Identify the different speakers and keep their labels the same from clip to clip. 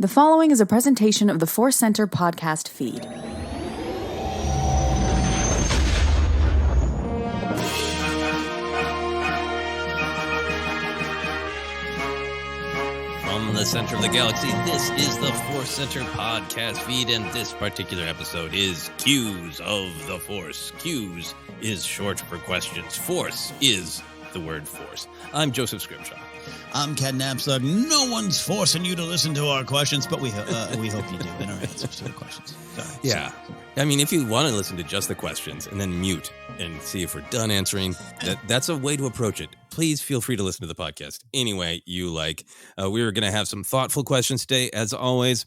Speaker 1: The following is a presentation of the ForceCenter podcast feed.
Speaker 2: From the center of the galaxy, this is the ForceCenter podcast feed, and this particular episode is Cues of the Force. Cues is short for questions. Force is the word force. I'm Joseph Scrimshaw.
Speaker 3: I'm Ken Napzok. No one's forcing you to listen to our questions, but we hope you do in our answers to the questions. Sorry.
Speaker 2: Yeah. I mean, if you want to listen to just the questions and then mute and see if we're done answering, that's a way to approach it. Please feel free to listen to the podcast any way you like. We were going to have some thoughtful questions today, as always.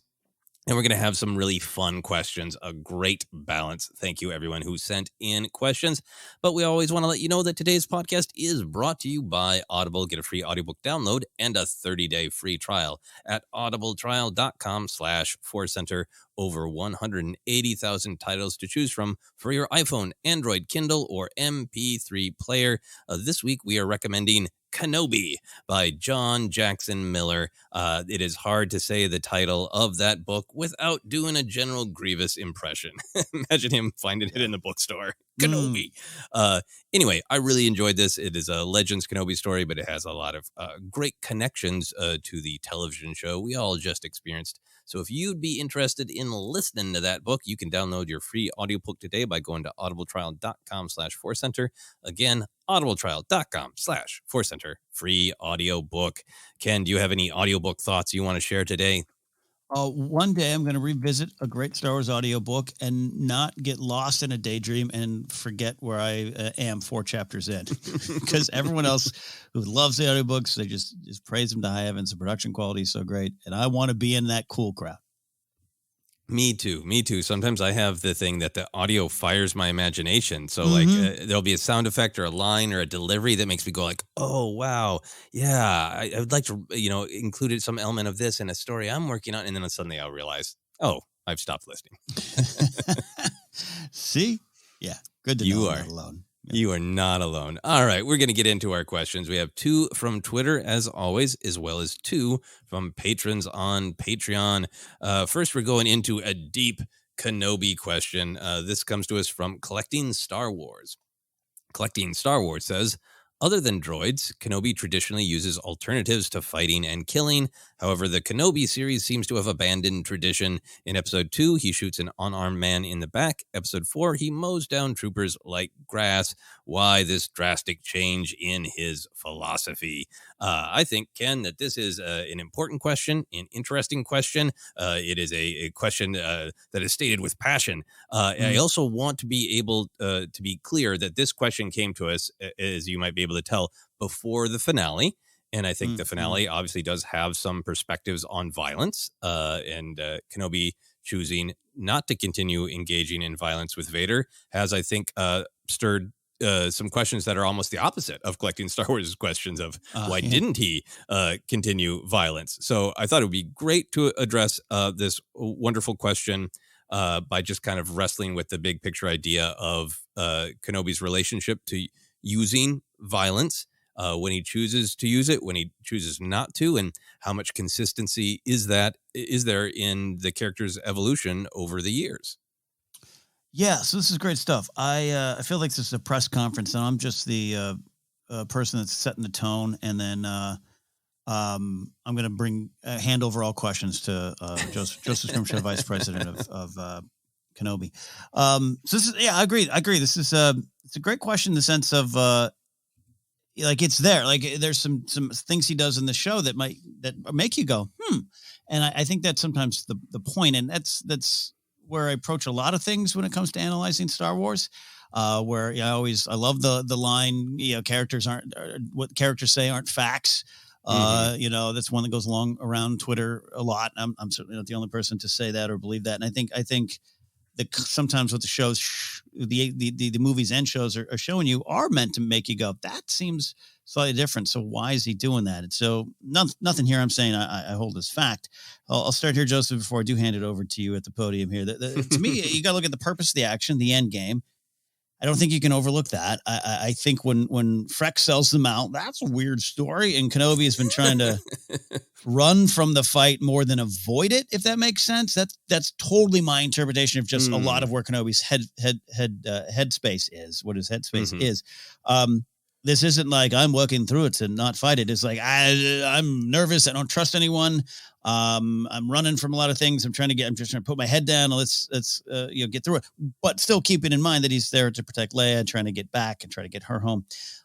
Speaker 2: And we're going to have some really fun questions, a great balance. Thank you, everyone who sent in questions. But we always want to let you know that today's podcast is brought to you by Audible. Get a free audiobook download and a 30-day free trial at audibletrial.com/ForceCenter. Over 180,000 titles to choose from for your iPhone, Android, Kindle, or MP3 player. This week, we are recommending Kenobi by John Jackson Miller. It is hard to say the title of that book without doing a General Grievous impression. Imagine him finding it in the bookstore. Kenobi. Anyway, I really enjoyed this. It is a Legends Kenobi story, but it has a lot of great connections to the television show we all just experienced. So if you'd be interested in listening to that book, you can download your free audiobook today by going to audibletrial.com/ForceCenter. Again, audibletrial.com/ForceCenter. Free audiobook. Ken, do you have any audiobook thoughts you want to share today?
Speaker 3: One day I'm going to revisit a great Star Wars audiobook and not get lost in a daydream and forget where I am 4 chapters in. Because everyone else who loves the audiobooks, they just praise them to high heavens. The production quality is so great. And I want to be in that cool crowd.
Speaker 2: Me too. Sometimes I have the thing that the audio fires my imagination. So there'll be a sound effect or a line or a delivery that makes me go like, oh, wow. Yeah, I would like to, include some element of this in a story I'm working on. And then suddenly I'll realize, oh, I've stopped listening.
Speaker 3: See? Yeah. Good to know I'm not alone.
Speaker 2: You are not alone. All right, we're going to get into our questions. We have 2 from Twitter, as always, as well as 2 from patrons on Patreon. First, we're going into a deep Kenobi question. This comes to us from Collecting Star Wars. Collecting Star Wars says, other than droids, Kenobi traditionally uses alternatives to fighting and killing. However, the Kenobi series seems to have abandoned tradition. In Episode 2, he shoots an unarmed man in the back. Episode 4, he mows down troopers like grass. Why this drastic change in his philosophy? I think, Ken, that this is an important question, an interesting question. It is a question that is stated with passion. I also want to be able to be clear that this question came to us, as you might be able to tell, before the finale. And I think the finale obviously does have some perspectives on violence, and Kenobi choosing not to continue engaging in violence with Vader has, I think, stirred some questions that are almost the opposite of Collecting Star Wars questions of why didn't he continue violence? So I thought it would be great to address this wonderful question by just kind of wrestling with the big picture idea of Kenobi's relationship to using violence. When he chooses to use it, when he chooses not to, and how much consistency is there in the character's evolution over the years?
Speaker 3: Yeah, so this is great stuff. I feel like this is a press conference, and I'm just the person that's setting the tone, and then I'm going to hand over all questions to Joseph Scrimshaw, Vice President of Kenobi. So this is, I agree. This is it's a great question in the sense of it's there. Like there's some things he does in the show that make you go, and I think that's sometimes the point, and that's where I approach a lot of things when it comes to analyzing Star Wars. Where I love the line, characters aren't what characters say aren't facts. That's one that goes around Twitter a lot. I'm certainly not the only person to say that or believe that. And I think sometimes what the shows, the movies and shows are showing you are meant to make you go, that seems slightly different. So why is he doing that? And so nothing here I'm saying I hold as fact. I'll start here, Joseph, before I do hand it over to you at the podium here. To me, you got to look at the purpose of the action, the end game. I don't think you can overlook that. I think when Freck sells them out, that's a weird story. And Kenobi has been trying to run from the fight more than avoid it, if that makes sense. That's totally my interpretation of just a lot of where Kenobi's headspace is, what his headspace is. This isn't like I'm working through it to not fight it. It's like I'm nervous. I don't trust anyone. I'm running from a lot of things. I'm just trying to put my head down. Let's get through it, but still keeping in mind that he's there to protect Leia, trying to get back and try to get her home.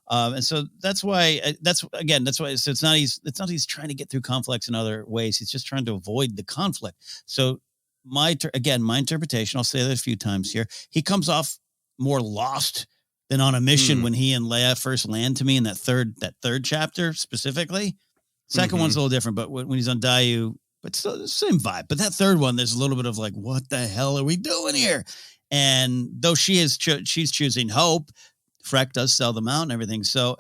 Speaker 3: And so that's why. So it's not he's trying to get through conflicts in other ways. He's just trying to avoid the conflict. So my interpretation. I'll say that a few times here. He comes off more lost than on a mission when he and Leia first land to me in that third chapter specifically. Second one's a little different, but when he's on Dayu, but still the same vibe. But that third one, there's a little bit of like, what the hell are we doing here? And though she's choosing hope, Freck does sell them out and everything. So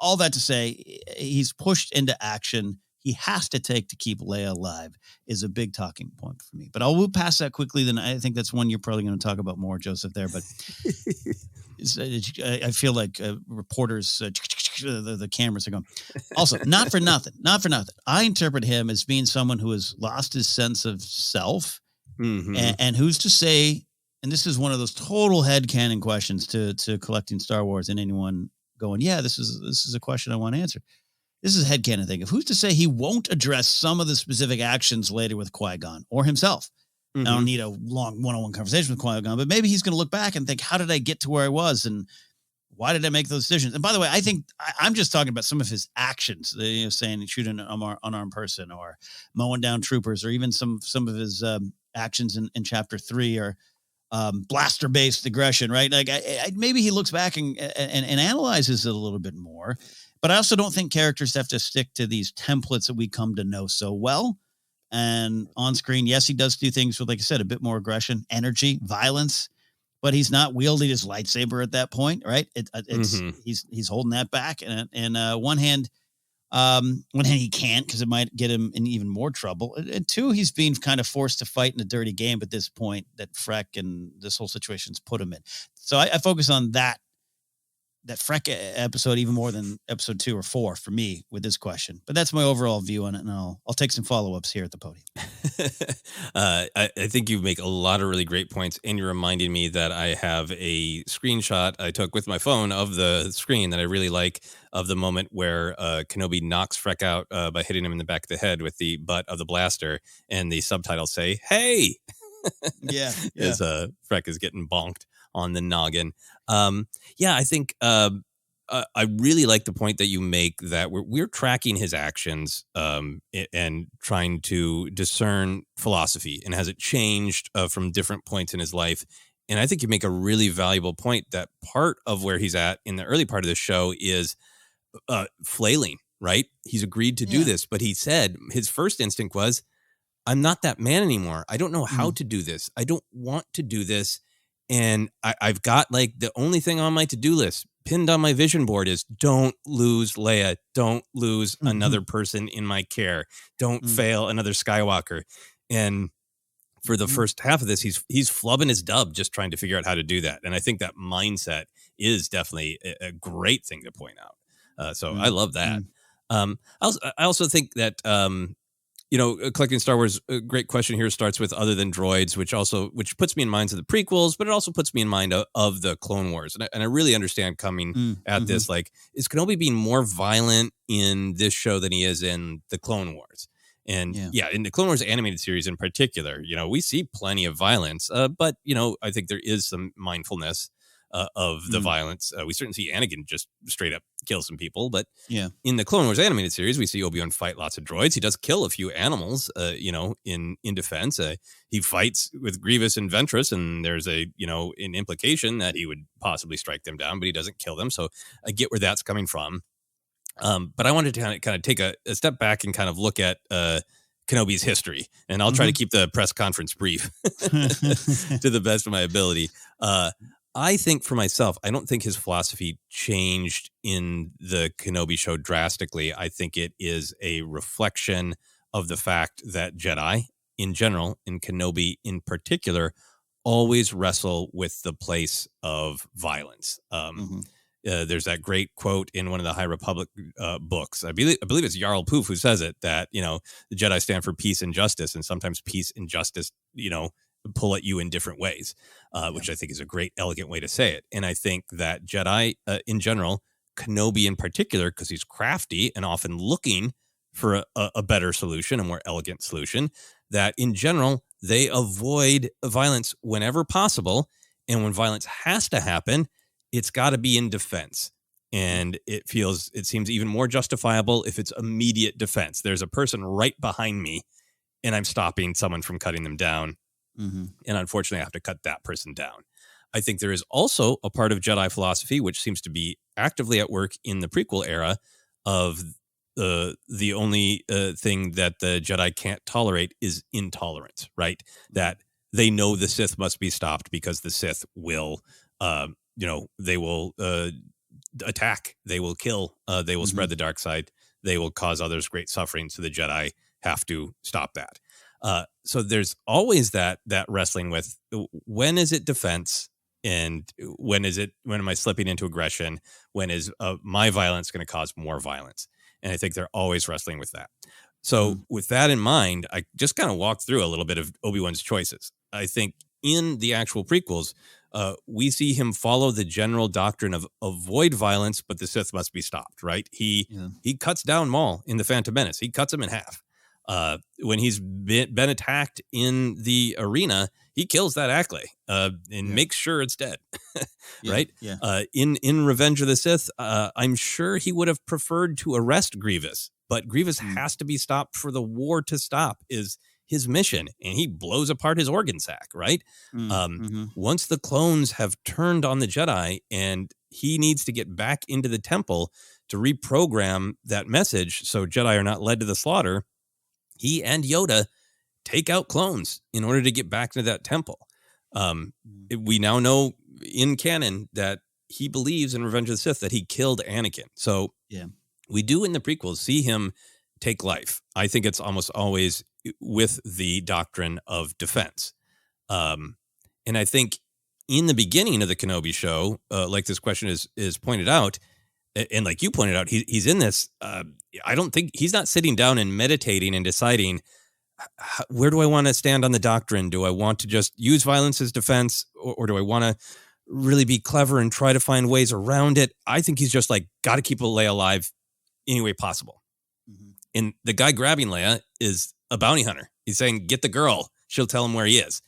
Speaker 3: all that to say, he's pushed into action. He has to take to keep Leia alive is a big talking point for me. But I'll move past that quickly. Then I think that's one you're probably going to talk about more, Joseph, there. But I feel like reporters, the cameras are going. Also, not for nothing. I interpret him as being someone who has lost his sense of self. And who's to say, and this is one of those total headcanon questions to collecting Star Wars and anyone going, yeah, this is a question I want to answer. This is a headcanon thing. If who's to say he won't address some of the specific actions later with Qui-Gon or himself? I don't need a long one-on-one conversation with Qui-Gon, but maybe he's going to look back and think, how did I get to where I was? And why did I make those decisions? And by the way, I think I'm just talking about some of his actions, saying shooting an unarmed person or mowing down troopers, or even some of his actions in chapter 3 or blaster-based aggression, right? Like maybe he looks back and analyzes it a little bit more. But I also don't think characters have to stick to these templates that we come to know so well. And on screen, yes, he does do things with, like I said, a bit more aggression, energy, violence, but he's not wielding his lightsaber at that point, right? He's holding that back. And one hand he can't, because it might get him in even more trouble. And two, he's being kind of forced to fight in a dirty game at this point that Freck and this whole situation's put him in. So I focus on that Freck episode even more than episode 2 or 4 for me with this question. But that's my overall view on it, and I'll take some follow-ups here at the podium.
Speaker 2: I think you make a lot of really great points, and you're reminding me that I have a screenshot I took with my phone of the screen that I really like, of the moment where Kenobi knocks Freck out by hitting him in the back of the head with the butt of the blaster, and the subtitles say, "Hey!"
Speaker 3: Yeah.
Speaker 2: As Freck is getting bonked on the noggin. I think I really like the point that you make that we're tracking his actions and trying to discern philosophy, and has it changed from different points in his life. And I think you make a really valuable point that part of where he's at in the early part of the show is flailing, right? He's agreed to do this, but he said his first instinct was, I'm not that man anymore. I don't know how to do this. I don't want to do this. And I've got like the only thing on my to-do list pinned on my vision board is don't lose Leia. Don't lose another person in my care. Don't fail another Skywalker. And for the first half of this, he's flubbing his dub just trying to figure out how to do that. And I think that mindset is definitely a great thing to point out. So I love that. I also think that collecting Star Wars, a great question here starts with other than droids, which puts me in mind of the prequels, but it also puts me in mind of the Clone Wars. And I really understand coming at this, like, is Kenobi being more violent in this show than he is in the Clone Wars? And in the Clone Wars animated series in particular, we see plenty of violence, but, I think there is some mindfulness of the violence. We certainly see Anakin just straight up kill some people, but in the Clone Wars animated series, we see Obi-Wan fight lots of droids. He does kill a few animals, in defense. He fights with Grievous and Ventress, and there's an implication that he would possibly strike them down, but he doesn't kill them. So I get where that's coming from. But I wanted to kind of take a step back and kind of look at Kenobi's history, and I'll try to keep the press conference brief to the best of my ability. I think for myself, I don't think his philosophy changed in the Kenobi show drastically. I think it is a reflection of the fact that Jedi in general, and Kenobi in particular, always wrestle with the place of violence. There's that great quote in one of the High Republic books. I believe it's Jarl Poof who says it, that, you know, the Jedi stand for peace and justice, and sometimes peace and justice, you know, pull at you in different ways, which I think is a great, elegant way to say it. And I think that Jedi in general, Kenobi in particular, because he's crafty and often looking for a better solution, a more elegant solution, that in general, they avoid violence whenever possible. And when violence has to happen, it's got to be in defense. And it seems even more justifiable if it's immediate defense. There's a person right behind me and I'm stopping someone from cutting them down. And unfortunately, I have to cut that person down. I think there is also a part of Jedi philosophy, which seems to be actively at work in the prequel era, of the only thing that the Jedi can't tolerate is intolerance, right? That they know the Sith must be stopped because the Sith will, they will attack, they will kill, they will spread the dark side, they will cause others great suffering. So the Jedi have to stop that. So there's always that wrestling with, when is it defense? And when am I slipping into aggression? When is my violence going to cause more violence? And I think they're always wrestling with that. So with that in mind, I just kind of walked through a little bit of Obi-Wan's choices. I think in the actual prequels, we see him follow the general doctrine of avoid violence, but the Sith must be stopped, right? He cuts down Maul in The Phantom Menace. He cuts him in half. When he's been attacked in the arena, he kills that Ackley and makes sure it's dead, right? In Revenge of the Sith, I'm sure he would have preferred to arrest Grievous, but Grievous has to be stopped for the war to stop, is his mission, and he blows apart his organ sac, right? Once the clones have turned on the Jedi and he needs to get back into the temple to reprogram that message so Jedi are not led to the slaughter, he and Yoda take out clones in order to get back to that temple. We now know in canon that he believes in Revenge of the Sith that he killed Anakin. So we do in the prequels see him take life. I think it's almost always with the doctrine of defense. And I think in the beginning of the Kenobi show, like this question is pointed out, and like you pointed out, he's in this. I don't think he's not sitting down and meditating and deciding, where do I want to stand on the doctrine? Do I want to just use violence as defense, or do I want to really be clever and try to find ways around it? I think he's just like, got to keep Leia alive any way possible. And the guy grabbing Leia is a bounty hunter. He's saying, get the girl. She'll tell him where he is.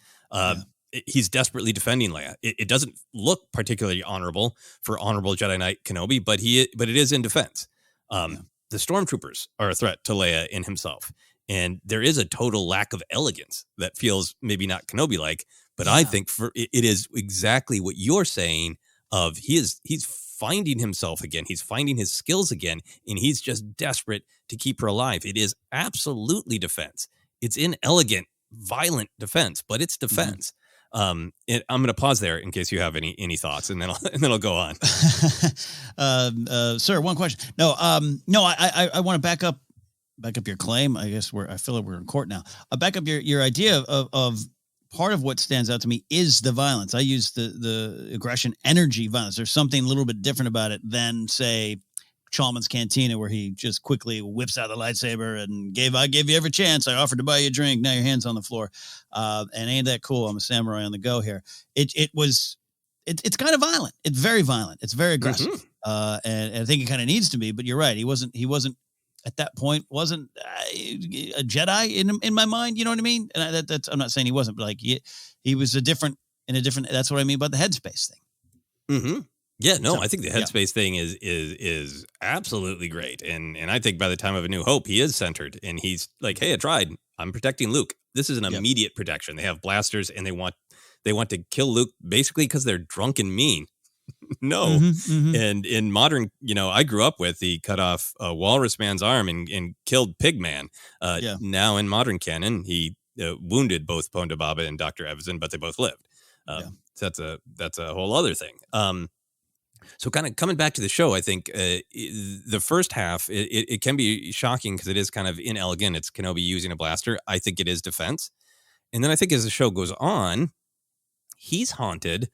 Speaker 2: He's desperately defending Leia. It doesn't look particularly honorable for honorable Jedi Knight Kenobi, but it is in defense. The stormtroopers are a threat to Leia in himself. And there is a total lack of elegance that feels maybe not Kenobi-like, but I think it is exactly what you're saying of he's finding himself again. He's finding his skills again, and he's just desperate to keep her alive. It is absolutely defense. It's inelegant, violent defense, but it's defense. I'm going to pause there in case you have any thoughts, and then I'll go on.
Speaker 3: Sir, one question. No, I want to back up your claim. I guess I feel like we're in court now. Back up your idea of part of what stands out to me is the violence. I use the aggression, energy, violence. There's something a little bit different about it than, say, Chalmun's Cantina, where he just quickly whips out the lightsaber and I gave you every chance. I offered to buy you a drink. Now your hand's on the floor. And ain't that cool? I'm a samurai on the go here. It's kind of violent. It's very violent. It's very aggressive. And I think it kind of needs to be, but you're right. He wasn't at that point, wasn't a Jedi in my mind. You know what I mean? And I'm not saying he wasn't, but like he was in a different, that's what I mean about the headspace thing.
Speaker 2: Yeah, no, I think the headspace thing is absolutely great. And I think by the time of A New Hope, he is centered, and he's like, hey, I tried. I'm protecting Luke. This is an immediate protection. They have blasters, and they want to kill Luke basically because they're drunk and mean. No. And in modern, I grew up with, he cut off Walrus Man's arm and killed Pig Man. Now in modern canon, he wounded both Ponda Baba and Dr. Evazan, but they both lived. So that's a whole other thing. So kind of coming back to the show, I think the first half, it can be shocking because it is kind of inelegant. It's Kenobi using a blaster. I think it is defense. And then I think as the show goes on, he's haunted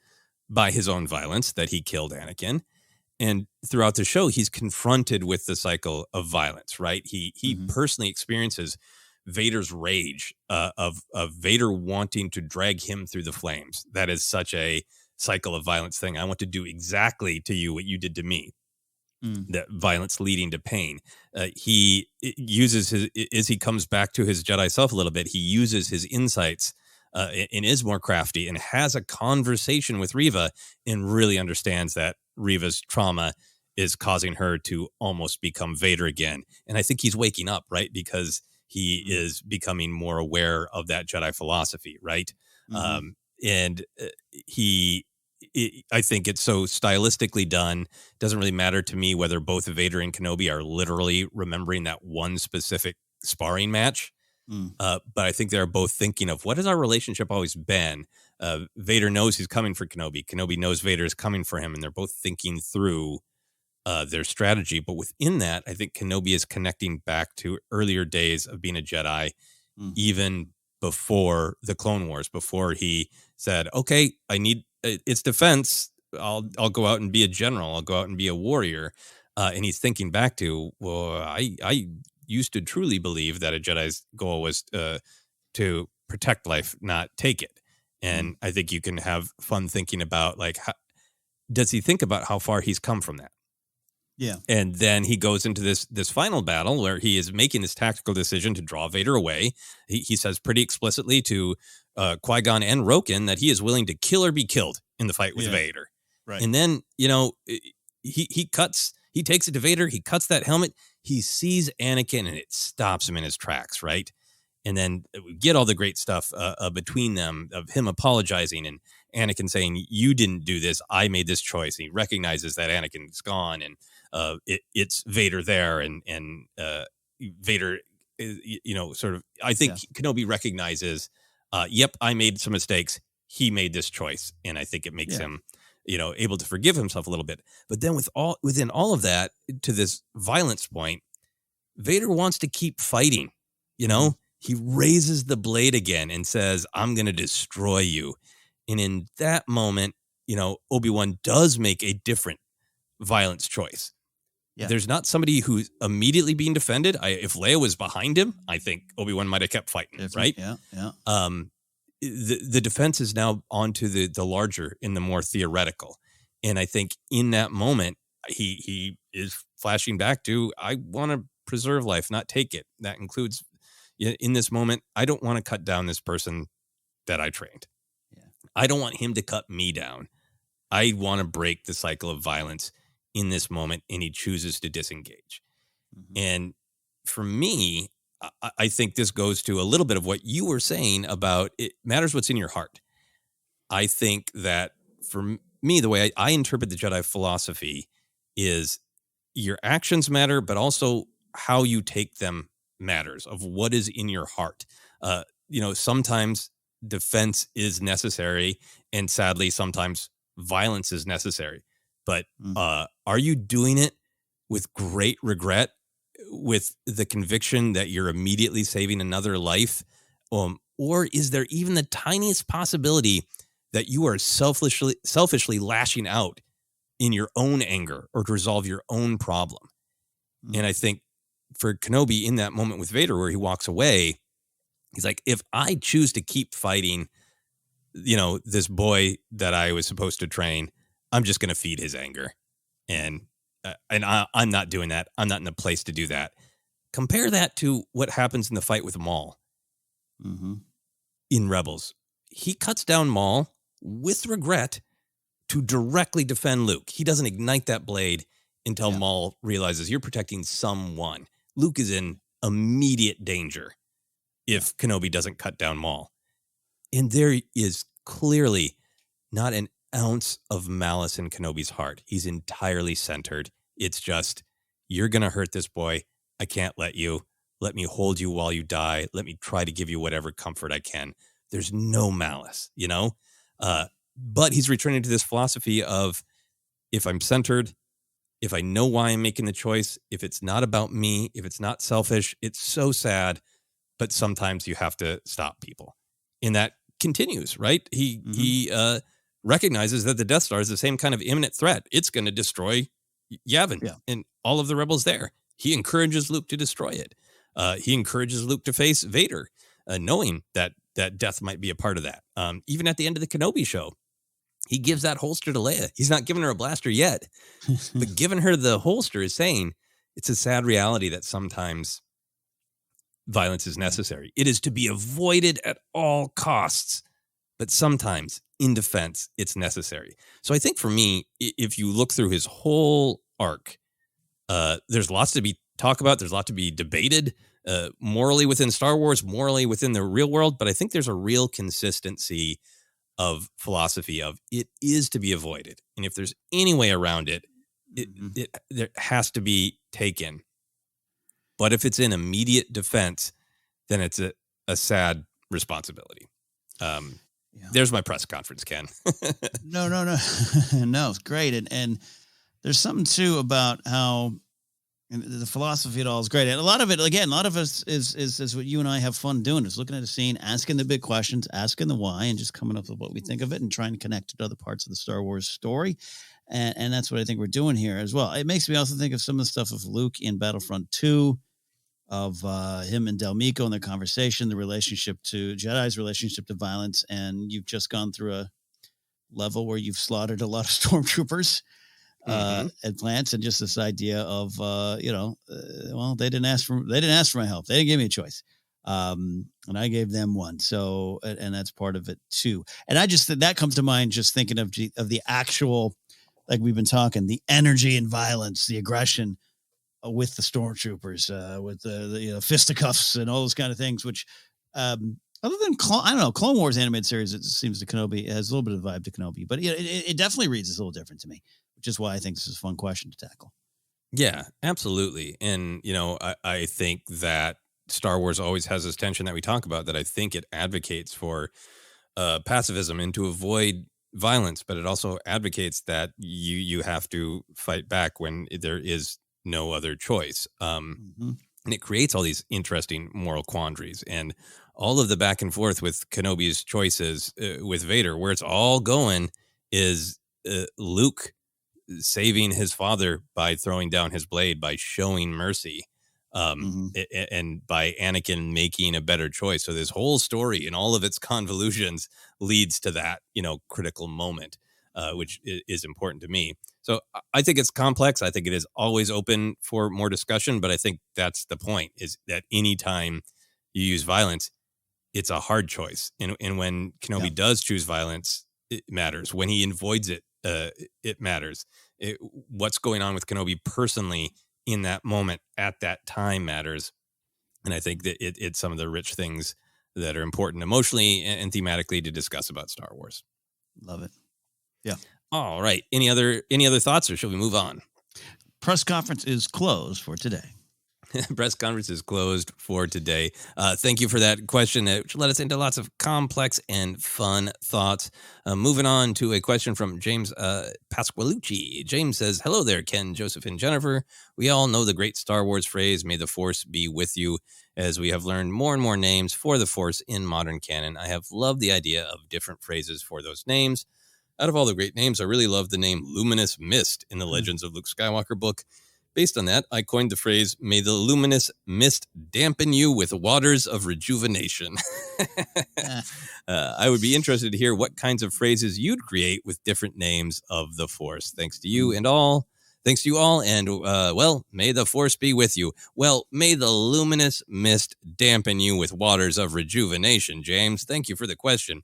Speaker 2: by his own violence that he killed Anakin. And throughout the show, he's confronted with the cycle of violence, right? He personally experiences Vader's rage of Vader wanting to drag him through the flames. That is such a cycle of violence thing. I want to do exactly to you what you did to me. That violence leading to pain. He uses as he comes back to his Jedi self a little bit, he uses his insights and is more crafty and has a conversation with Reva and really understands that Reva's trauma is causing her to almost become Vader again. And I think he's waking up, right? Because he is becoming more aware of that Jedi philosophy, right? I think it's so stylistically done. Doesn't really matter to me whether both Vader and Kenobi are literally remembering that one specific sparring match. But I think they're both thinking of what has our relationship always been. Vader knows he's coming for Kenobi. Kenobi knows Vader is coming for him, and they're both thinking through their strategy. But within that, I think Kenobi is connecting back to earlier days of being a Jedi, even before the Clone Wars, before he said, "Okay, I need it's defense. I'll go out and be a general. I'll go out and be a warrior." And he's thinking back to, well, I used to truly believe that a Jedi's goal was to protect life, not take it. And I think you can have fun thinking about, like, does he think about how far he's come from that?
Speaker 3: Yeah.
Speaker 2: And then he goes into this final battle where he is making this tactical decision to draw Vader away. He says pretty explicitly to Qui-Gon and Roken that he is willing to kill or be killed in the fight with Vader. Right. And then, he takes it to Vader. He cuts that helmet. He sees Anakin and it stops him in his tracks, right? And then we get all the great stuff between them of him apologizing and Anakin saying, "You didn't do this. I made this choice." And he recognizes that Anakin's gone and it's Vader there. And Vader, sort of, I think Kenobi recognizes, yep, I made some mistakes. He made this choice. And I think it makes him, able to forgive himself a little bit. But then within all of that, to this violence point, Vader wants to keep fighting, He raises the blade again and says, "I'm going to destroy you." And in that moment, Obi-Wan does make a different violence choice. Yeah. There's not somebody who's immediately being defended. If Leia was behind him, I think Obi-Wan might have kept fighting, right?
Speaker 3: Yeah.
Speaker 2: The defense is now onto the larger and the more theoretical. And I think in that moment, he is flashing back to, I want to preserve life, not take it. That includes, in this moment, I don't want to cut down this person that I trained. Yeah. I don't want him to cut me down. I want to break the cycle of violence in this moment, and he chooses to disengage. And for me, I think this goes to a little bit of what you were saying about it matters what's in your heart. I think that for me, the way I interpret the Jedi philosophy is your actions matter, but also how you take them matters, of what is in your heart. Sometimes defense is necessary, and sadly, sometimes violence is necessary. But are you doing it with great regret, with the conviction that you're immediately saving another life? Or is there even the tiniest possibility that you are selfishly lashing out in your own anger or to resolve your own problem? And I think for Kenobi, in that moment with Vader where he walks away, he's like, if I choose to keep fighting, this boy that I was supposed to train, I'm just going to feed his anger. And I'm not doing that. I'm not in a place to do that. Compare that to what happens in the fight with Maul in Rebels. He cuts down Maul with regret to directly defend Luke. He doesn't ignite that blade until Maul realizes you're protecting someone. Luke is in immediate danger if Kenobi doesn't cut down Maul. And there is clearly not an ounce of malice in Kenobi's heart. He's entirely centered. It's just, you're going to hurt this boy. I can't let you. Let me hold you while you die. Let me try to give you whatever comfort I can. There's no malice, but he's returning to this philosophy of, if I'm centered, if I know why I'm making the choice, if it's not about me, if it's not selfish, it's so sad, but sometimes you have to stop people. And that continues, right? He recognizes that the Death Star is the same kind of imminent threat. It's going to destroy Yavin and all of the rebels there. He encourages Luke to destroy it. He encourages Luke to face Vader, knowing that death might be a part of that. Even at the end of the Kenobi show, he gives that holster to Leia. He's not giving her a blaster yet, but giving her the holster is saying it's a sad reality that sometimes violence is necessary. It is to be avoided at all costs, but sometimes in defense, it's necessary. So I think for me, if you look through his whole arc, there's lots to be talked about. There's a lot to be debated morally within Star Wars, morally within the real world. But I think there's a real consistency of philosophy of it is to be avoided. And if there's any way around it, there has to be taken. But if it's in immediate defense, then it's a sad responsibility. There's my press conference, Ken.
Speaker 3: No. No, it's great. And there's something too about how the philosophy of it all is great. And a lot of it, again, a lot of us is what you and I have fun doing, is looking at a scene, asking the big questions, asking the why, and just coming up with what we think of it and trying to connect it to other parts of the Star Wars story. And that's what I think we're doing here as well. It makes me also think of some of the stuff of Luke in Battlefront 2, of him and Del Meeko and their conversation, the relationship to Jedi's relationship to violence. And you've just gone through a level where you've slaughtered a lot of stormtroopers at plants, and just this idea of, well, they didn't ask for my help. They didn't give me a choice. And I gave them one. So, and that's part of it too. And I just, that comes to mind, just thinking of the actual, like we've been talking, the energy and violence, the aggression with the stormtroopers, with the fisticuffs and all those kind of things, which, other than Clone Wars animated series, it seems to Kenobi has a little bit of the vibe to Kenobi, but it definitely reads a little different to me, which is why I think this is a fun question to tackle. Yeah,
Speaker 2: absolutely. And, I think that Star Wars always has this tension that we talk about, that I think it advocates for pacifism and to avoid violence, but it also advocates that you have to fight back when there is no other choice. And it creates all these interesting moral quandaries, and all of the back and forth with Kenobi's choices with Vader, where it's all going is Luke saving his father by throwing down his blade, by showing mercy, and by Anakin making a better choice. So this whole story and all of its convolutions leads to that, critical moment, which is important to me. So I think it's complex. I think it is always open for more discussion, but I think that's the point, is that anytime you use violence, it's a hard choice. And when Kenobi does choose violence, it matters. When he avoids it, it matters. What's going on with Kenobi personally in that moment at that time matters. And I think that it's some of the rich things that are important emotionally and thematically to discuss about Star Wars.
Speaker 3: Love it. Yeah.
Speaker 2: All right. Any other thoughts, or shall we move on?
Speaker 3: Press conference is closed for today.
Speaker 2: Press conference is closed for today. Thank you for that question, which led us into lots of complex and fun thoughts. Moving on to a question from James Pasqualucci. James says, hello there, Ken, Joseph, and Jennifer. We all know the great Star Wars phrase, may the Force be with you. As we have learned more and more names for the Force in modern canon, I have loved the idea of different phrases for those names. Out of all the great names, I really love the name Luminous Mist in the Legends of Luke Skywalker book. Based on that, I coined the phrase, may the luminous mist dampen you with waters of rejuvenation. I would be interested to hear what kinds of phrases you'd create with different names of the Force. Thanks to you all. And, well, may the Force be with you. Well, may the luminous mist dampen you with waters of rejuvenation, James. Thank you for the question.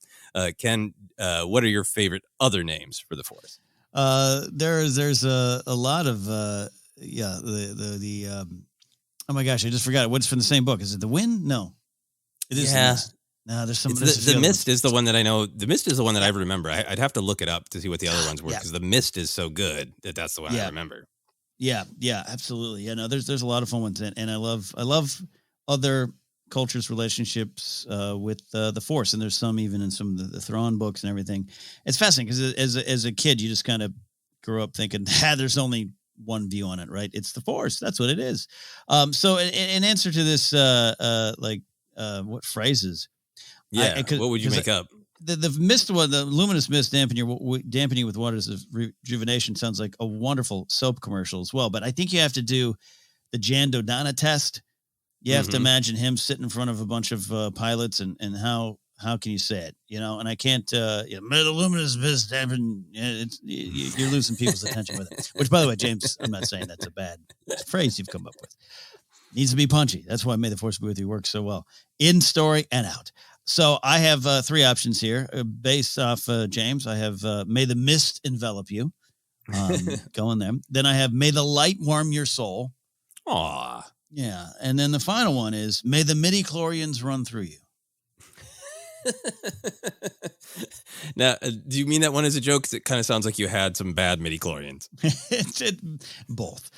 Speaker 2: Ken, what are your favorite other names for the Force?
Speaker 3: There's a lot of... oh my gosh, I just forgot it. What's from the same book? Is it the Wind? No, it is.
Speaker 2: Yeah.
Speaker 3: No, there's some.
Speaker 2: The Mist is the one that I know. The Mist is the one that I remember. I'd have to look it up to see what the other ones were, because the Mist is so good that's the one I remember.
Speaker 3: Yeah, absolutely. Yeah, no, there's a lot of fun ones, and I love other cultures' relationships with the Force, and there's some even in some of the Thrawn books and everything. It's fascinating because as a kid, you just kind of grew up thinking, there's only one view on it, right? It's the Force. That's what it is. So in answer to this, what phrases?
Speaker 2: Yeah. What would you make up?
Speaker 3: the mist one, the luminous mist dampening with waters of rejuvenation sounds like a wonderful soap commercial as well. But I think you have to do the Jan Dodonna test. You have to imagine him sitting in front of a bunch of pilots and how can you say it, and I can't, may the luminous mist dampen. You're losing people's attention with it, which by the way, James, I'm not saying that's a bad phrase you've come up with. Needs to be punchy. That's why May the Force Be With You works so well in story and out. So I have 3 options here based off James. I have May the Mist Envelop You. Going there. Then I have May the Light Warm Your Soul.
Speaker 2: Aw.
Speaker 3: Yeah. And then the final one is May the midi-chlorians Run Through You.
Speaker 2: Now, do you mean that one as a joke? 'Cause it kind of sounds like you had some bad midi-chlorians.
Speaker 3: Both.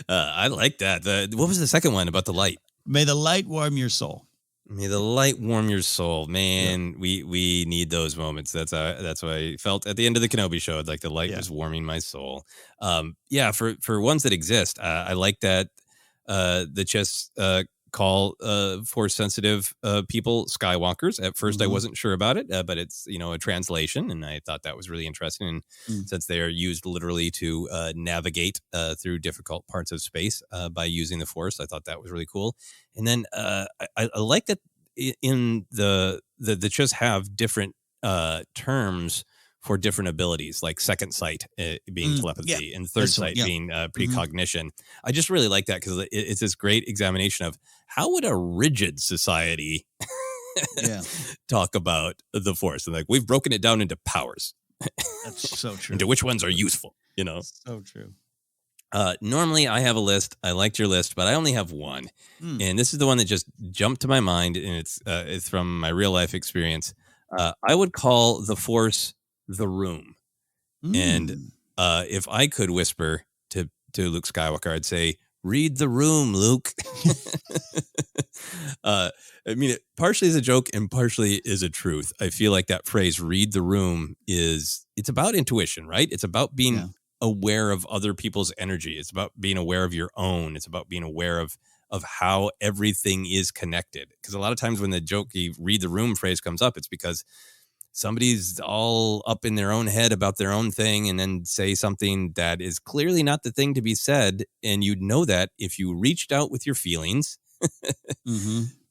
Speaker 2: I like that. What was the second one about the light?
Speaker 3: May the light warm your soul.
Speaker 2: May the light warm your soul, man. Yeah. We need those moments. That's what I felt at the end of the Kenobi show. Like the light was warming my soul. For ones that exist, I like that. The chess call force sensitive people Skywalkers. At first, I wasn't sure about it, but it's a translation, and I thought that was really interesting. And since they are used literally to navigate through difficult parts of space by using the Force, I thought that was really cool. And then I like that in the chess have different terms for different abilities, like second sight being telepathy and third sight being precognition. I just really like that because it's this great examination of how would a rigid society talk about the Force. And like, we've broken it down into powers.
Speaker 3: That's so true.
Speaker 2: Into which ones are useful,
Speaker 3: So true.
Speaker 2: Normally I have a list. I liked your list, but I only have one. And this is the one that just jumped to my mind, and it's from my real life experience. I would call the Force the room. And if I could whisper to Luke Skywalker, I'd say, read the room, Luke. I mean, it partially is a joke and partially is a truth. I feel like that phrase, read the room, it's about intuition, right? It's about being aware of other people's energy. It's about being aware of your own. It's about being aware of how everything is connected. Because a lot of times when the jokey read the room phrase comes up, it's because somebody's all up in their own head about their own thing and then say something that is clearly not the thing to be said. And you'd know that if you reached out with your feelings,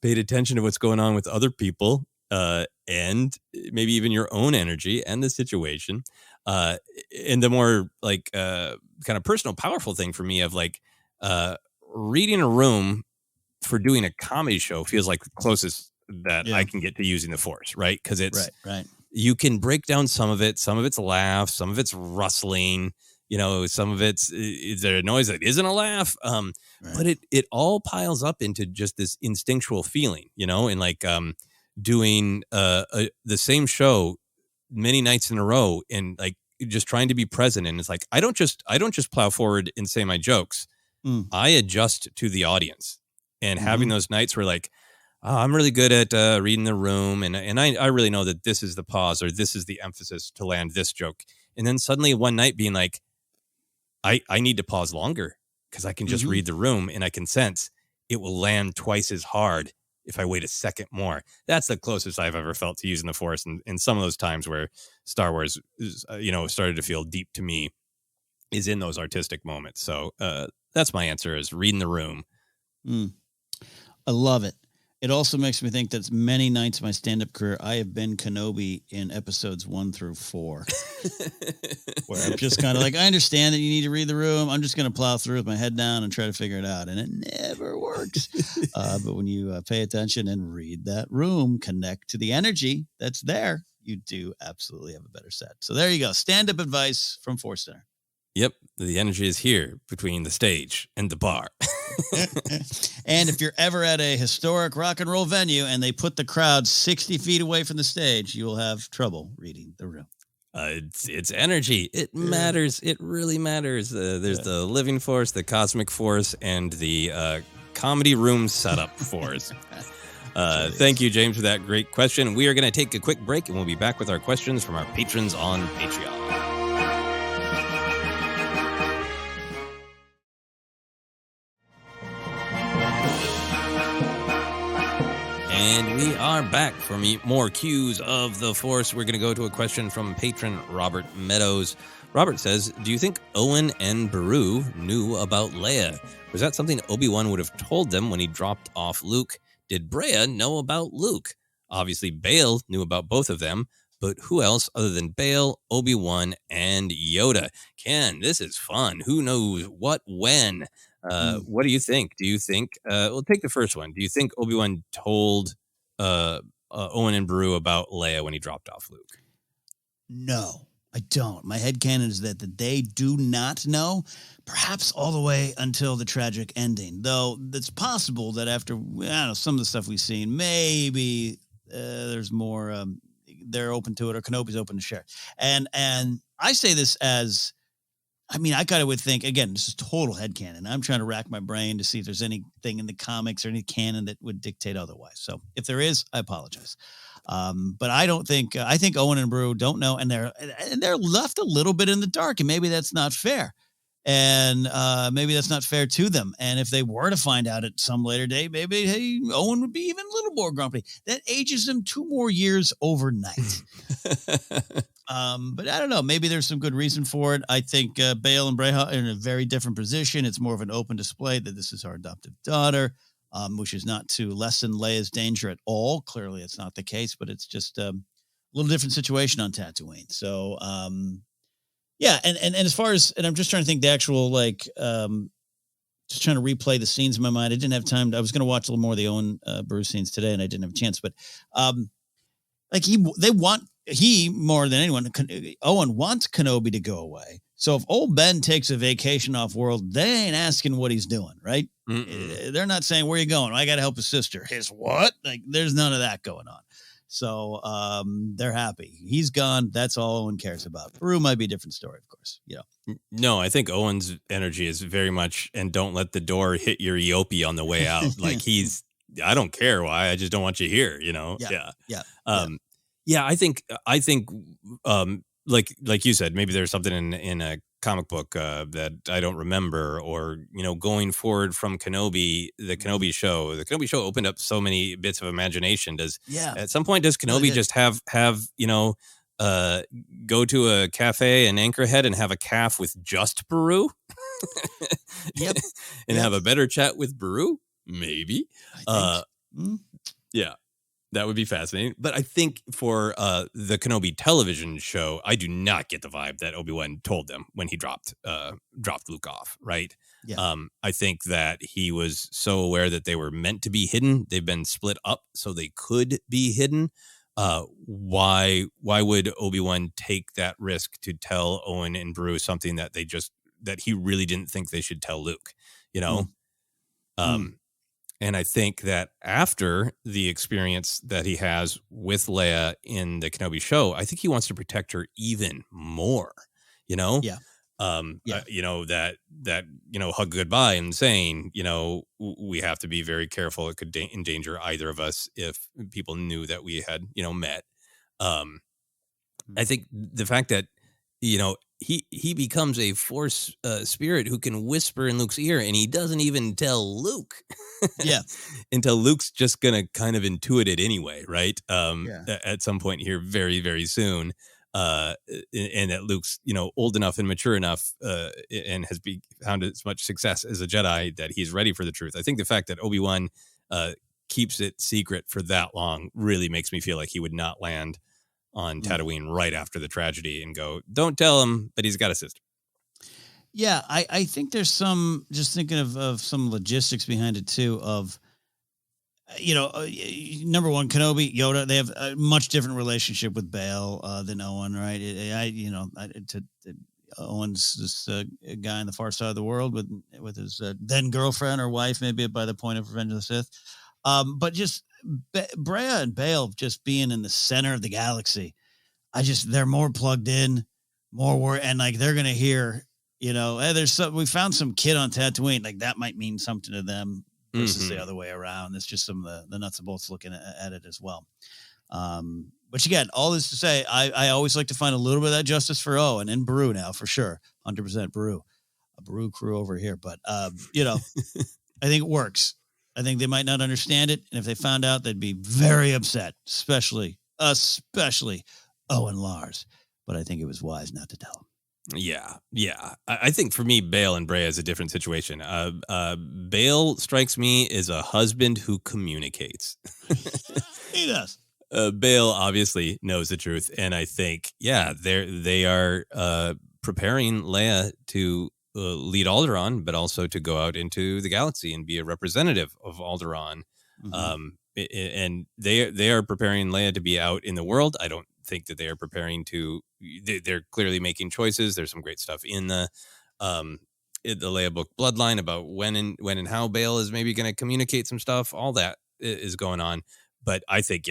Speaker 2: paid attention to what's going on with other people, and maybe even your own energy and the situation. And the more like kind of personal, powerful thing for me of like reading a room for doing a comedy show feels like the closest that I can get to using the Force, right? Because it's
Speaker 3: right.
Speaker 2: You can break down some of it's laughs, some of it's rustling, some of is there a noise that isn't a laugh? But it all piles up into just this instinctual feeling, and like doing the same show many nights in a row and like just trying to be present. And it's like, I don't just plow forward and say my jokes. I adjust to the audience, and having those nights where like, oh, I'm really good at reading the room, and I really know that this is the pause or this is the emphasis to land this joke. And then suddenly one night being like, I need to pause longer because I can just read the room and I can sense it will land twice as hard if I wait a second more. That's the closest I've ever felt to using the Force. And some of those times where Star Wars, started to feel deep to me is in those artistic moments. So that's my answer, is reading the room.
Speaker 3: I love it. It also makes me think that many nights of my stand-up career, I have been Kenobi in episodes 1 through 4, where I'm just kind of like, I understand that you need to read the room. I'm just going to plow through with my head down and try to figure it out. And it never works. But when you pay attention and read that room, connect to the energy that's there, you do absolutely have a better set. So there you go. Stand-up advice from ForceCenter.
Speaker 2: Yep. The energy is here between the stage and the bar.
Speaker 3: And if you're ever at a historic rock and roll venue and they put the crowd 60 feet away from the stage, you will have trouble reading the room.
Speaker 2: It's energy. It matters. It really matters. There's the living force, the cosmic force, and the comedy room setup force. Thank you, James, for that great question. We are going to take a quick break, and we'll be back with our questions from our patrons on Patreon. And we are back for more Cues of the Force. We're going to go to a question from patron Robert Meadows. Robert says, do you think Owen and Beru knew about Leia? Was that something Obi-Wan would have told them when he dropped off Luke? Did Brea know about Luke? Obviously, Bail knew about both of them, but who else other than Bail, Obi-Wan, and Yoda? Ken, this is fun. Who knows what, when? What do you think? Do you think, we'll take the first one. Do you think Obi-Wan told Owen and Beru about Leia when he dropped off Luke?
Speaker 3: No, I don't. My headcanon is that they do not know, perhaps all the way until the tragic ending. Though it's possible that after, I don't know, some of the stuff we've seen, maybe there's more, they're open to it, or Kenobi's open to share. And I say this as, I mean, I kind of would think, again, this is total headcanon. I'm trying to rack my brain to see if there's anything in the comics or any canon that would dictate otherwise. So if there is, I apologize. But I don't think, I think Owen and Beru don't know, and they're left a little bit in the dark, and maybe that's not fair. And maybe that's not fair to them. And if they were to find out at some later date, maybe, hey, Owen would be even a little more grumpy. That ages him 2 more years overnight. But I don't know. Maybe there's some good reason for it. I think Bail and Breha are in a very different position. It's more of an open display that this is our adoptive daughter, which is not to lessen Leia's danger at all. Clearly, it's not the case, but it's just a little different situation on Tatooine. So, yeah. And as far as, and I'm just trying to think the actual, like, just trying to replay the scenes in my mind. I didn't have time. I was going to watch a little more of the Owen Beru scenes today, and I didn't have a chance. But like he more than anyone, Owen wants Kenobi to go away. So if old Ben takes a vacation off world, they ain't asking what he's doing, right? They're not saying, where are you going? I got to help his sister. His what? Like, there's none of that going on. So they're happy. He's gone. That's all Owen cares about. Beru might be a different story, of course. You know.
Speaker 2: No, I think Owen's energy is very much, and don't let the door hit your Eopie on the way out. Like, I don't care why. I just don't want you here, you know? Yeah. I think, like you said, maybe there's something in a comic book that I don't remember, or, you know, going forward from Kenobi, the Kenobi show opened up so many bits of imagination. At some point, does Kenobi just have, you know, go to a cafe in Anchorhead and have a calf with just Beru? And have a better chat with Beru? Maybe. Yeah. That would be fascinating. But I think for the Kenobi television show, I do not get the vibe that Obi-Wan told them when he dropped Luke off, right? Yeah. I think that he was so aware that they were meant to be hidden. They've been split up so they could be hidden. Why would Obi-Wan take that risk to tell Owen and Beru something that he really didn't think they should tell Luke, you know? And I think that after the experience that he has with Leia in the Kenobi show, I think he wants to protect her even more, you know?
Speaker 3: Yeah.
Speaker 2: You know, that, you know, hug goodbye and saying, you know, we have to be very careful. It could endanger either of us if people knew that we had, you know, met. I think the fact that, you know, he becomes a Force spirit who can whisper in Luke's ear, and he doesn't even tell Luke.
Speaker 3: Yeah.
Speaker 2: Until Luke's just going to kind of intuit it anyway, right? At some point here very, very soon. And that Luke's, you know, old enough and mature enough and has found as much success as a Jedi that he's ready for the truth. I think the fact that Obi-Wan keeps it secret for that long really makes me feel like he would not land on Tatooine right after the tragedy and go, don't tell him, but he's got a sister.
Speaker 3: Yeah, I think there's some, just thinking of some logistics behind it too, of, you know, number one, Kenobi, Yoda, they have a much different relationship with Bail than Owen, right? Owen's this guy on the far side of the world with his then girlfriend or wife, maybe by the point of Revenge of the Sith. But just Brea and Bail just being in the center of the galaxy, they're more plugged in, more worried, and like they're gonna hear, you know, hey, we found some kid on Tatooine, like that might mean something to them versus the other way around. It's just some of the nuts and bolts looking at it as well. But again, all this to say, I always like to find a little bit of that justice for Owen and Beru now, for sure, 100% Beru, a Beru crew over here. But you know, I think it works. I think they might not understand it. And if they found out, they'd be very upset, especially Owen Lars. But I think it was wise not to tell him.
Speaker 2: Yeah. I think for me, Bale and Brea is a different situation. Bale strikes me as a husband who communicates.
Speaker 3: He does.
Speaker 2: Bale obviously knows the truth, and I think, they are preparing Leia to lead Alderaan, but also to go out into the galaxy and be a representative of Alderaan. And they are preparing Leia to be out in the world. I don't think that they are preparing to. They're clearly making choices. There's some great stuff in the Leia book Bloodline about when and how Bale is maybe going to communicate some stuff. All that is going on. But I think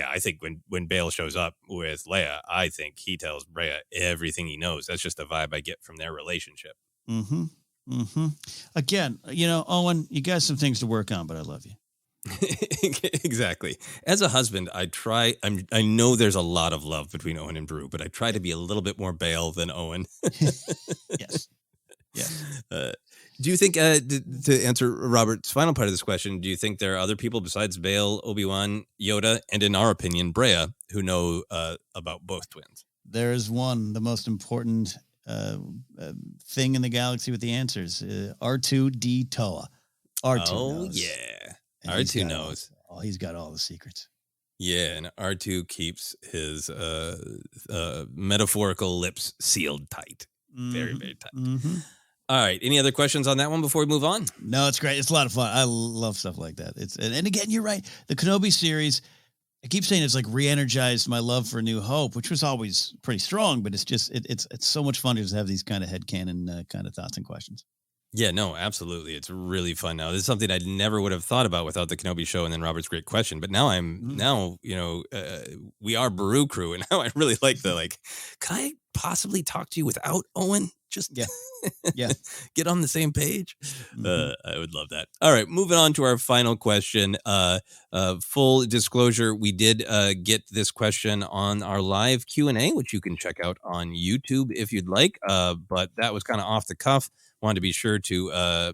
Speaker 2: when Bale shows up with Leia, I think he tells Brea everything he knows. That's just the vibe I get from their relationship.
Speaker 3: Again, Owen, you got some things to work on, but I love you.
Speaker 2: Exactly. As a husband, I know there's a lot of love between Owen and Beru, but I try to be a little bit more Bale than Owen.
Speaker 3: Yes.
Speaker 2: Do you think, to answer Robert's final part of this question, do you think there are other people besides Bale, Obi-Wan, Yoda, and in our opinion, Brea, who know about both twins?
Speaker 3: There is one, the most important thing in the galaxy with the answers. R2D Toa. R2 knows.
Speaker 2: Yeah.
Speaker 3: And
Speaker 2: R2 knows.
Speaker 3: He's got all the secrets.
Speaker 2: Yeah, and R2 keeps his metaphorical lips sealed tight. Very, very tight. All right. Any other questions on that one before we move on?
Speaker 3: No, it's great. It's a lot of fun. I love stuff like that. And again, you're right. The Kenobi series, I keep saying it's like re-energized my love for New Hope, which was always pretty strong, but it's just it's so much fun to just have these kind of headcanon kind of thoughts and questions.
Speaker 2: Yeah, no, absolutely. It's really fun now. This is something I never would have thought about without the Kenobi show and then Robert's great question. But now we are Beru crew, and now I really like can I possibly talk to you without Owen? Just get on the same page. I would love that. All right, moving on to our final question. Full disclosure, we did get this question on our live Q&A, which you can check out on YouTube if you'd like. But that was kind of off the cuff. Wanted to be sure to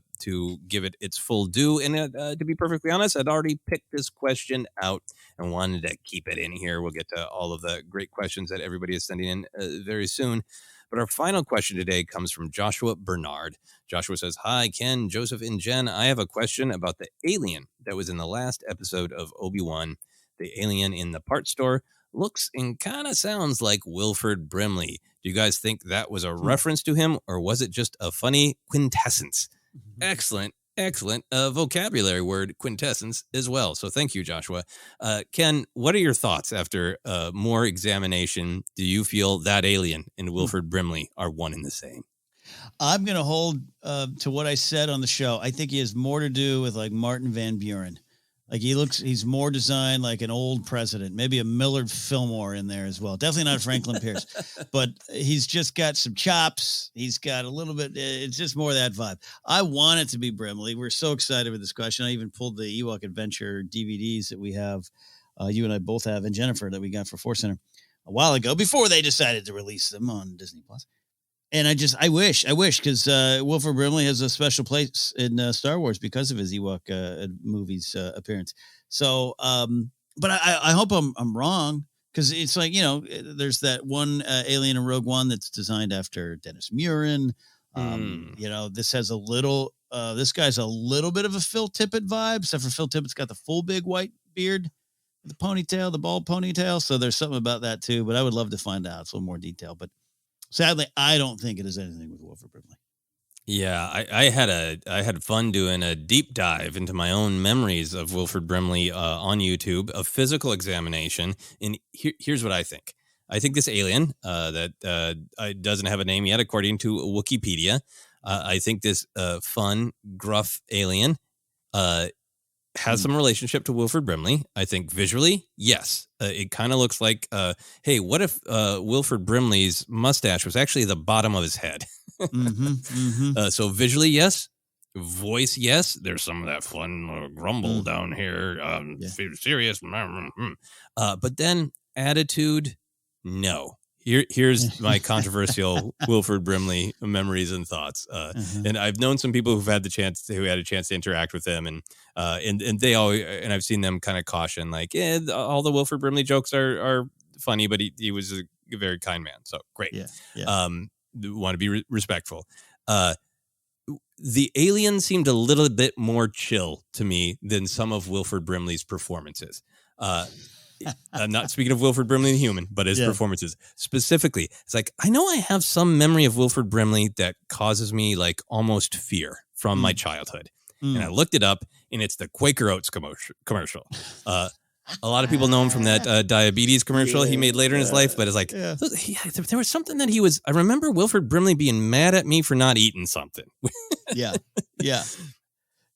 Speaker 2: give it its full due. And to be perfectly honest, I'd already picked this question out and wanted to keep it in here. We'll get to all of the great questions that everybody is sending in very soon. But our final question today comes from Joshua Bernard. Joshua says, "Hi, Ken, Joseph, and Jen. I have a question about the alien that was in the last episode of Obi-Wan. The alien in the part store looks and kind of sounds like Wilford Brimley. Do you guys think that was a reference to him, or was it just a funny quintessence?" Excellent vocabulary word, quintessence, as well. So thank you, Joshua. Ken, what are your thoughts after more examination? Do you feel that alien and Wilford Brimley are one and the same?
Speaker 3: I'm going to hold to what I said on the show. I think he has more to do with like Martin Van Buren. Like he's more designed like an old president, maybe a Millard Fillmore in there as well. Definitely not Franklin Pierce, but he's just got some chops. He's got a little bit. It's just more of that vibe. I want it to be Brimley. We're so excited with this question. I even pulled the Ewok Adventure DVDs that we have. You and I both have, and Jennifer that we got for ForceCenter a while ago before they decided to release them on Disney Plus. And I wish, because Wilford Brimley has a special place in Star Wars because of his Ewok movies appearance. So, but I hope I'm wrong, because it's like, there's that one alien in Rogue One that's designed after Dennis Muren. This has this guy's a little bit of a Phil Tippett vibe, except for Phil Tippett's got the full big white beard, the ponytail, the bald ponytail. So there's something about that too, but I would love to find out. It's a little more detail, but sadly, I don't think it has anything with Wilford Brimley.
Speaker 2: Yeah, I had fun doing a deep dive into my own memories of Wilford Brimley on YouTube, a physical examination. And here's what I think. I think this alien that doesn't have a name yet, according to Wikipedia. I think this fun, gruff alien has some relationship to Wilford Brimley. I think visually, yes. It kind of looks like, hey, what if Wilford Brimley's mustache was actually the bottom of his head? So visually, yes. Voice, yes. There's some of that fun grumble down here. Serious. But then attitude, no. Here's my controversial Wilford Brimley memories and thoughts. And I've known some people who had a chance to interact with him, and they always, and I've seen them kind of caution, like, all the Wilford Brimley jokes are funny, but he was a very kind man. So great.
Speaker 3: Yeah.
Speaker 2: Want to be respectful. The alien seemed a little bit more chill to me than some of Wilford Brimley's performances. I'm not speaking of Wilford Brimley the human, but his performances specifically. It's like, I know I have some memory of Wilford Brimley that causes me like almost fear from my childhood. And I looked it up, and it's the Quaker Oats commercial. A lot of people know him from that diabetes commercial he made later in his life, but it's like, there was something that I remember Wilford Brimley being mad at me for not eating something.
Speaker 3: Yeah.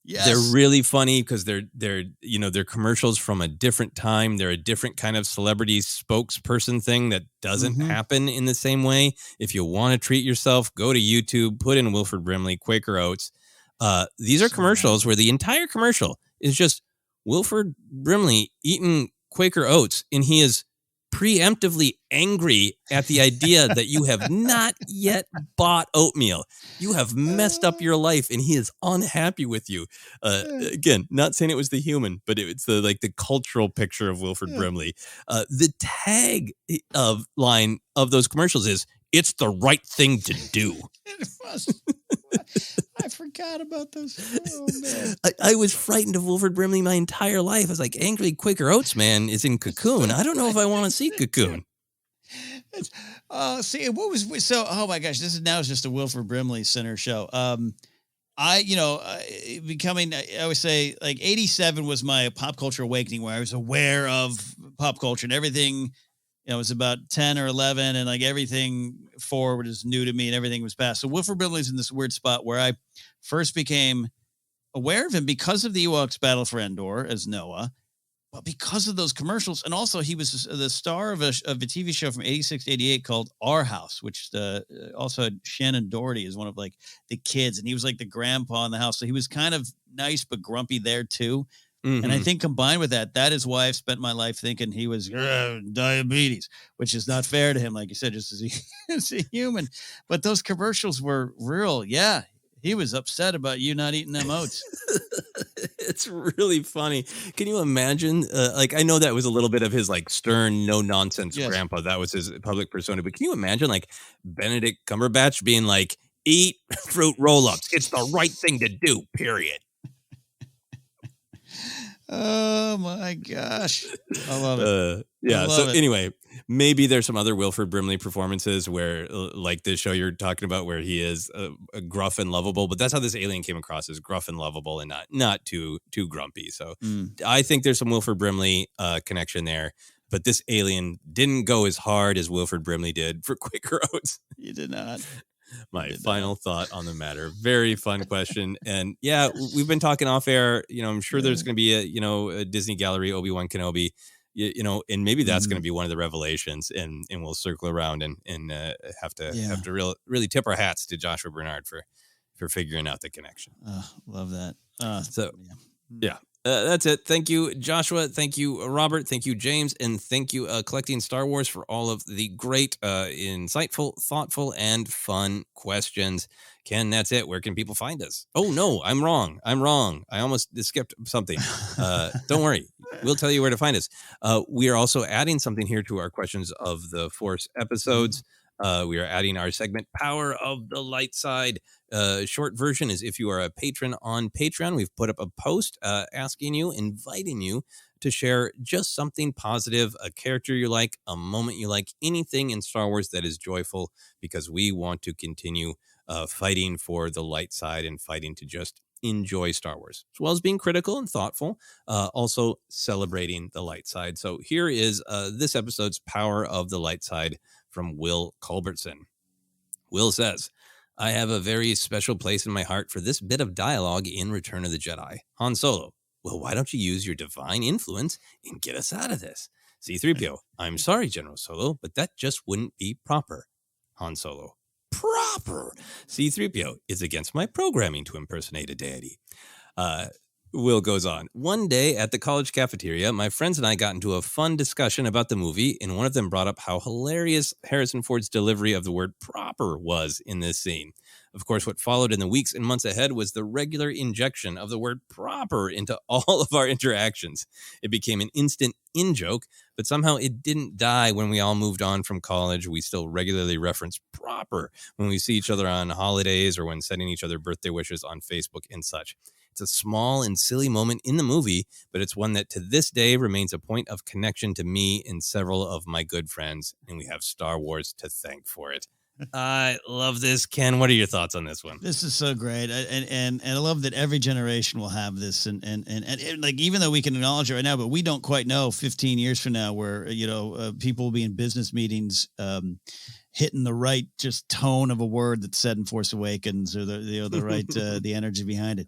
Speaker 3: Yes.
Speaker 2: They're really funny because they're commercials from a different time. They're a different kind of celebrity spokesperson thing that doesn't happen in the same way. If you want to treat yourself, go to YouTube, put in Wilford Brimley, Quaker Oats. These are commercials where the entire commercial is just Wilford Brimley eating Quaker Oats, and he is preemptively angry at the idea that you have not yet bought oatmeal. You have messed up your life, and he is unhappy with you. Again, not saying it was the human, but it's the cultural picture of Wilford Brimley. The tag of line of those commercials is, "It's the right thing to do."
Speaker 3: It was. I forgot about those. Oh, man.
Speaker 2: I was frightened of Wilford Brimley my entire life. I was like, angry Quaker Oats man is in Cocoon. I don't know if I want to see Cocoon.
Speaker 3: Oh my gosh, this is now just a Wilford Brimley Center show. I would say like 87 was my pop culture awakening, where I was aware of pop culture and everything. It was about 10 or 11, and like everything forward is new to me, and everything was past. So Wilford Brimley's in this weird spot where I first became aware of him because of the Ewoks Battle for Endor as Noah, but because of those commercials. And also he was the star of a TV show from 86 to 88 called Our House, which also had Shannon Doherty as one of like the kids. And he was like the grandpa in the house. So he was kind of nice, but grumpy there too. And I think combined with that is why I've spent my life thinking he was diabetes, which is not fair to him. Like you said, just as a human, but those commercials were real. Yeah. He was upset about you not eating them oats.
Speaker 2: It's really funny. Can you imagine? I know that was a little bit of his like stern, no nonsense grandpa. That was his public persona. But can you imagine like Benedict Cumberbatch being like, "Eat fruit roll-ups. It's the right thing to do, period."
Speaker 3: Oh my gosh. I love it.
Speaker 2: Anyway, maybe there's some other Wilford Brimley performances where like the show you're talking about, where he is gruff and lovable, but that's how this alien came across, as gruff and lovable and not too grumpy. So I think there's some Wilford Brimley connection there, but this alien didn't go as hard as Wilford Brimley did for Quaker Oats.
Speaker 3: You did not.
Speaker 2: My final thought on the matter. Very fun question. And yeah, we've been talking off air. I'm sure there's going to be a Disney Gallery Obi-Wan Kenobi, and maybe that's going to be one of the revelations, and we'll circle around and have to really tip our hats to Joshua Bernard for figuring out the connection.
Speaker 3: Love that.
Speaker 2: That's it. Thank you, Joshua. Thank you, Robert. Thank you, James. And thank you, Collecting Star Wars, for all of the great, insightful, thoughtful, and fun questions. Ken, that's it. Where can people find us? Oh, no, I'm wrong. I almost skipped something. Don't worry. We'll tell you where to find us. We are also adding something here to our Questions of the Force episodes. We are adding our segment, Power of the Light Side. Short version is, if you are a patron on Patreon, we've put up a post inviting you to share just something positive, a character you like, a moment you like, anything in Star Wars that is joyful, because we want to continue fighting for the light side and fighting to just enjoy Star Wars, as well as being critical and thoughtful, also celebrating the light side. So here is this episode's Power of the Light Side from Will Culbertson. Will says, "I have a very special place in my heart for this bit of dialogue in Return of the Jedi. Han Solo, well, why don't you use your divine influence and get us out of this? C-3PO, I'm sorry, General Solo, but that just wouldn't be proper. Han Solo, proper. C-3PO, it's against my programming to impersonate a deity. Will goes on. One day at the college cafeteria, my friends and I got into a fun discussion about the movie, and one of them brought up how hilarious Harrison Ford's delivery of the word proper was in this scene. Of course, what followed in the weeks and months ahead was the regular injection of the word proper into all of our interactions. It became an instant in-joke, but somehow it didn't die when we all moved on from college. We still regularly reference proper when we see each other on holidays or when sending each other birthday wishes on Facebook and such. It's a small and silly moment in the movie, but it's one that to this day remains a point of connection to me and several of my good friends, and we have Star Wars to thank for it. I love this. Ken, what are your thoughts on this one?
Speaker 3: This is so great, and I love that every generation will have this, and like, even though we can acknowledge it right now, but we don't quite know 15 years from now where people will be in business meetings hitting the right just tone of a word that's said in Force Awakens, or the right the energy behind it.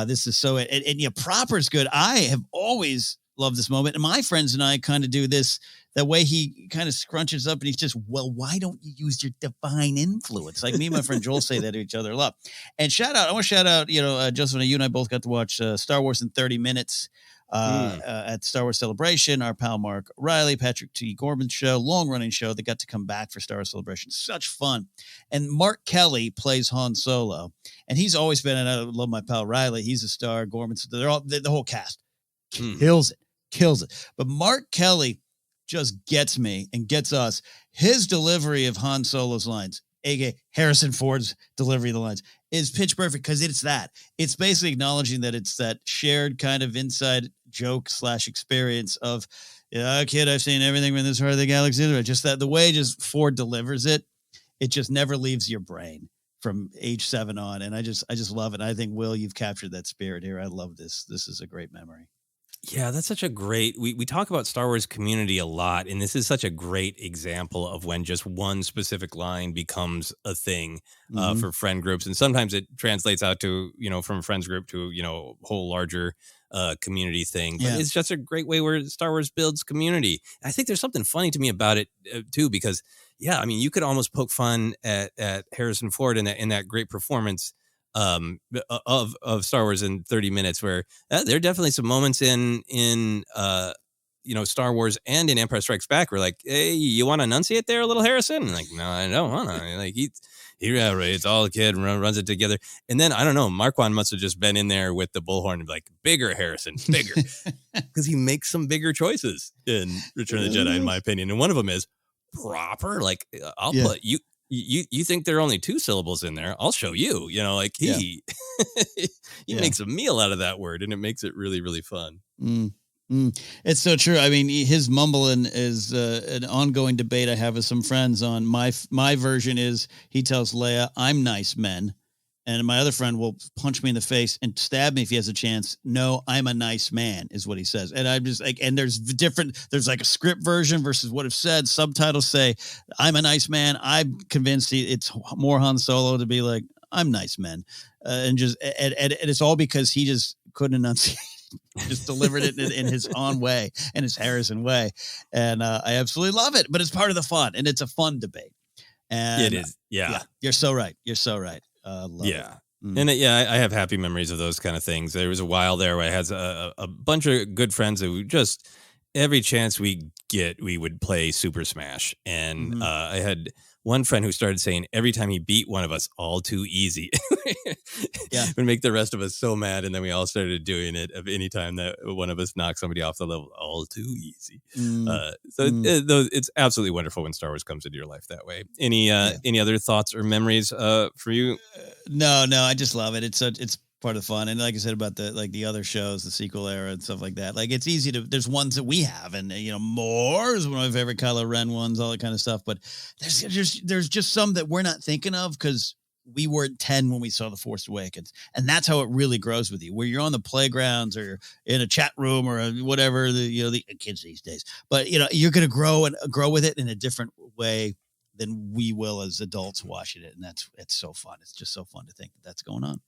Speaker 3: This is so, and proper is good. I have always loved this moment, and my friends and I kind of do this. The way he kind of scrunches up and he's just, well, why don't you use your divine influence? Like me and my friend Joel say that to each other a lot. And I want to shout out, Joseph, you and I both got to watch Star Wars in 30 minutes at Star Wars Celebration. Our pal Mark Riley, Patrick T. Gorman's show, long-running show that got to come back for Star Wars Celebration. Such fun. And Mark Kelly plays Han Solo. And he's always been, and I love my pal Riley, he's a star. Gorman's, the whole cast kills it. But Mark Kelly just gets me and gets us. His delivery of Han Solo's lines, aka Harrison Ford's delivery of the lines, is pitch perfect because it's that. It's basically acknowledging that it's that shared kind of inside joke / experience of, kid, I've seen everything from this part of the galaxy. Just that the way just Ford delivers it, it just never leaves your brain from age 7 on. And I just love it. I think, Will, you've captured that spirit here. I love this. This is a great memory.
Speaker 2: Yeah, that's such a great, we talk about Star Wars community a lot, and this is such a great example of when just one specific line becomes a thing for friend groups. And sometimes it translates out to, from a friends group to, whole larger community thing. But it's just a great way where Star Wars builds community. I think there's something funny to me about it too, because you could almost poke fun at Harrison Ford in that great performance of Star Wars in 30 minutes, where there are definitely some moments in Star Wars and in Empire Strikes Back where, like, hey, you want to enunciate there a little, Harrison? And like, no, I don't want to. Like, it's all a kid, runs it together. And then I don't know, Marquand must have just been in there with the bullhorn and be like, bigger, Harrison, bigger, because he makes some bigger choices in Return of the Jedi, in my opinion. And one of them is proper. Like, I'll put you. You think there are only 2 syllables in there? I'll show you. He makes a meal out of that word, and it makes it really, really fun.
Speaker 3: It's so true. I mean, his mumbling is an ongoing debate I have with some friends on. My version is he tells Leia, "I'm nice, men," and my other friend will punch me in the face and stab me if he has a chance. "No, I'm a nice man," is what he says. And I'm just like, and there's like a script version versus what if said. Subtitles say, "I'm a nice man." I'm convinced it's more Han Solo to be like, "I'm nice, man," and it's all because he just couldn't enunciate. Just delivered it in his own way, and his Harrison way. And I absolutely love it, but it's part of the fun, and it's a fun debate. And
Speaker 2: it is. Yeah.
Speaker 3: You're so right. Love it.
Speaker 2: And I have happy memories of those kind of things. There was a while there where I had a bunch of good friends who just every chance we get, we would play Super Smash. And I had one friend who started saying every time he beat one of us, all too easy. It would make the rest of us so mad. And then we all started doing it of any time that one of us knocked somebody off the level, all too easy. It's absolutely wonderful when Star Wars comes into your life that way. Any other thoughts or memories for you?
Speaker 3: No, I just love it. It's part of the fun. And like I said about the other shows, the sequel era and stuff like that, like it's easy to, there's ones that we have, and more is one of my favorite Kylo Ren ones, all that kind of stuff. But there's just some that we're not thinking of because we were 10 when we saw The Force Awakens. And that's how it really grows with you, where you're on the playgrounds or you're in a chat room or whatever, the kids these days. But, you're going to grow with it in a different way than we will as adults watching it. And it's so fun. It's just so fun to think that that's going on.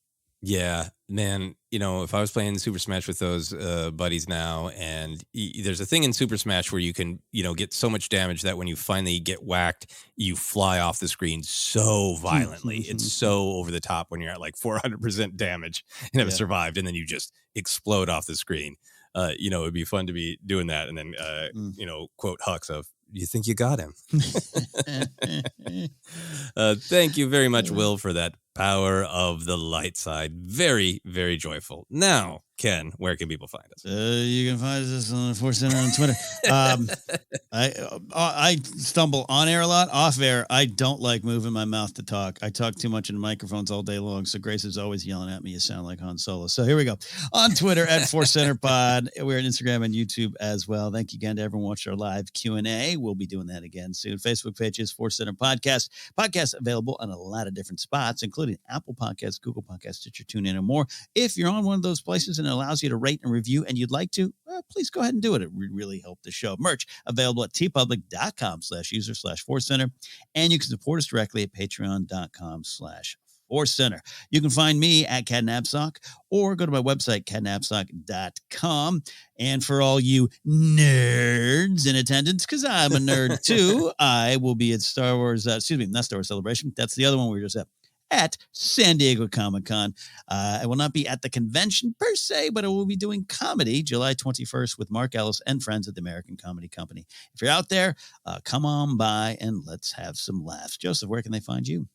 Speaker 2: Yeah, man. If I was playing Super Smash with those buddies now, and there's a thing in Super Smash where you can, get so much damage that when you finally get whacked, you fly off the screen so violently. It's so over the top when you're at like 400% damage and have survived, and then you just explode off the screen. It would be fun to be doing that, and then, quote Hux of, "You think you got him?" Thank you very much, Will, for that power of the light side. Very, very joyful. Now, Ken, where can people find us?
Speaker 3: You can find us on the ForceCenter on Twitter. I stumble on air a lot. Off air, I don't like moving my mouth to talk. I talk too much into microphones all day long, so Grace is always yelling at me. You sound like Han Solo. So here we go. On Twitter at ForceCenter Pod. We're on Instagram and YouTube as well. Thank you again to everyone watching our live Q&A. We'll be doing that again soon. Facebook page is ForceCenter Podcast. Podcast available on a lot of different spots, including Apple Podcasts, Google Podcasts, Stitcher, TuneIn, and more. If you're on one of those places and it allows you to rate and review and you'd like to, please go ahead and do it. It would really help the show. Merch available at tpublic.com/user/ForceCenter. And you can support us directly at patreon.com/ForceCenter. You can find me at Napzok or go to my website, catnapzok.com. And for all you nerds in attendance, because I'm a nerd too, I will be at Star Wars, not Star Wars Celebration. That's the other one we were just at San Diego Comic-Con. I will not be at the convention per se, but I will be doing comedy July 21st with Mark Ellis and friends at the American Comedy Company. If you're out there, come on by and let's have some laughs. Joseph, where can they find you?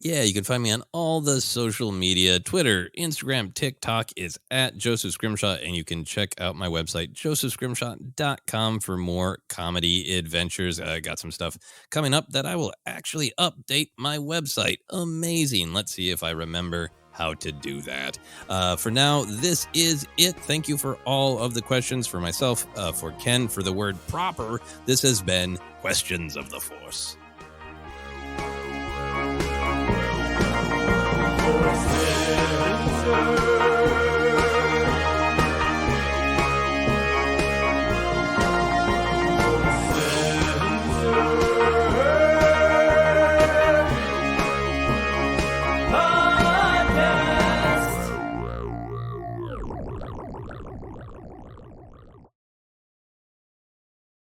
Speaker 2: Yeah, you can find me on all the social media, Twitter, Instagram, TikTok is at Joseph Scrimshaw, and you can check out my website, josephscrimshaw.com, for more comedy adventures. I got some stuff coming up that I will actually update my website. Amazing. Let's see if I remember how to do that. For now, this is it. Thank you for all of the questions. For myself, for Ken, for the word proper, this has been Questions of the Force.
Speaker 4: Force.